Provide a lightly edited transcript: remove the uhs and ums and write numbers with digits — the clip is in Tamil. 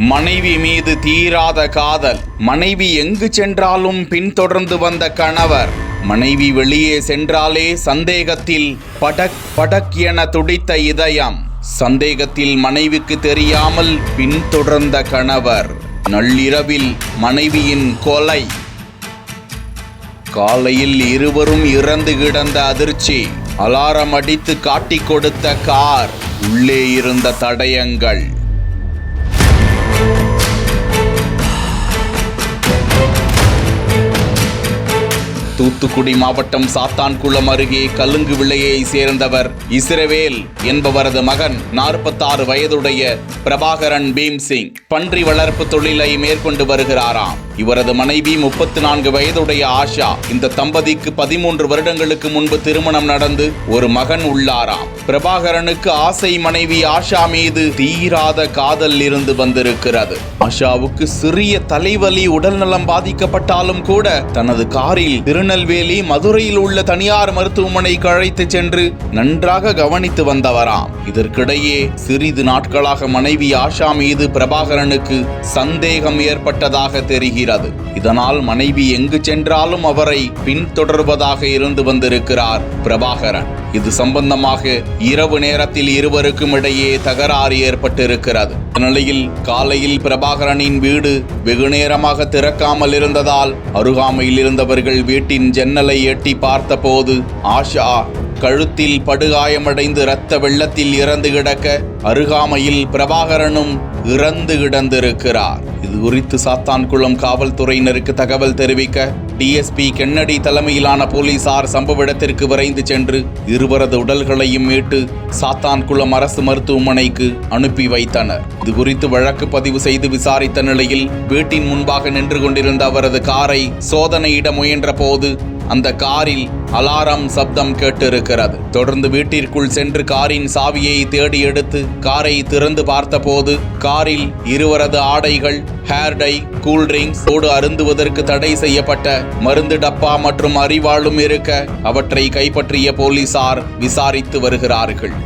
மனைவி மீது தீராத காதல். மனைவி எங்கு சென்றாலும் பின்தொடர்ந்து வந்த கணவர். மனைவி வெளியே சென்றாலே சந்தேகத்தில் படக் படக் என துடித்த இதயம். சந்தேகத்தில் மனைவிக்கு தெரியாமல் பின்தொடர்ந்த கணவர். நள்ளிரவில் மனைவியின் கொலை. காலையில் இருவரும் இறந்து கிடந்த அதிர்ச்சி. அலாரம் அடித்து காட்டிக் கொடுத்த கார். உள்ளே இருந்த தடயங்கள். தூத்துக்குடி மாவட்டம் சாத்தான்குளம் அருகே கலுங்கு விளையை சேர்ந்தவர் இஸ்ரவேல் என்பவரது மகன் 46 வயதுடைய பிரபாகரன் பீம்சிங் பன்றி வளர்ப்பு தொழிலை மேற்கொண்டு வருகிறாராம். இவரது மனைவி 34 வயதுடைய ஆஷா. இந்த தம்பதிக்கு 13 வருடங்களுக்கு முன்பு திருமணம் நடந்து ஒரு மகன் உள்ளாராம். பிரபாகரனுக்கு ஆசை மனைவி ஆஷா மீது தீராத காதல் இருந்து வந்திருக்கிறது. ஆஷாவுக்கு சிறிய தலைவலி, உடல்நலம் பாதிக்கப்பட்டாலும் கூட தனது காரில் திருநெல்வேலி, மதுரையில் உள்ள தனியார் மருத்துவமனைக்கு அழைத்து சென்று நன்றாக கவனித்து வந்தவராம். இதற்கிடையே சிறிது நாட்களாக மனைவி ஆஷா மீது பிரபாகரனுக்கு சந்தேகம் ஏற்பட்டதாக தெரிகிறது. இதனால் மனைவி எங்கு சென்றாலும் அவரை பின்தொடர்வதாக இருந்து வந்திருக்கிறார் பிரபாகரன். இது சம்பந்தமாக இரவு நேரத்தில் இருவருக்கும் இடையே தகராறு ஏற்பட்டிருக்கிறது. நிலையில் காலையில் பிரபாகரனின் வீடு வெகு நேரமாக திறக்காமல் இருந்ததால் அருகாமையில் இருந்தவர்கள் வீட்டின் ஜன்னலை எட்டி பார்த்தபோது ஆஷா கழுத்தில் படுகாயமடைந்து இரத்த வெள்ளத்தில் இறந்து கிடக்க, அருகாமையில் பிரபாகரனும் இறந்து கிடந்திருக்கிறார். இது குறித்து சாத்தான்குளம் காவல்துறையினருக்கு தகவல் தெரிவிக்க டிஎஸ்பி கென்னடி தலைமையிலான போலீசார் சம்பவ இடத்திற்கு விரைந்து சென்று இருவரது உடல்களையும் மீட்டு சாத்தான்குளம் அரசு மருத்துவமனைக்கு அனுப்பி வைத்தனர். இது குறித்து வழக்கு பதிவு செய்து விசாரித்த நிலையில் வீட்டின் முன்பாக நின்று கொண்டிருந்த அவரது காரை சோதனையிட முயன்ற போது அந்த காரில் அலாரம் சப்தம் கேட்டிருக்கிறது. தொடர்ந்து வீட்டிற்குள் சென்று காரின் சாவியை தேடி எடுத்து காரை திறந்து பார்த்தபோது காரில் இருவரது ஆடைகள், ஹேர் டை, கூல்ட்ரிங்க்ஸ், ஓடு அருந்துவதற்கு தடை செய்யப்பட்ட மருந்து டப்பா மற்றும் அரிவாளும் இருக்க அவற்றை கைப்பற்றிய போலீசார் விசாரித்து வருகிறார்கள்.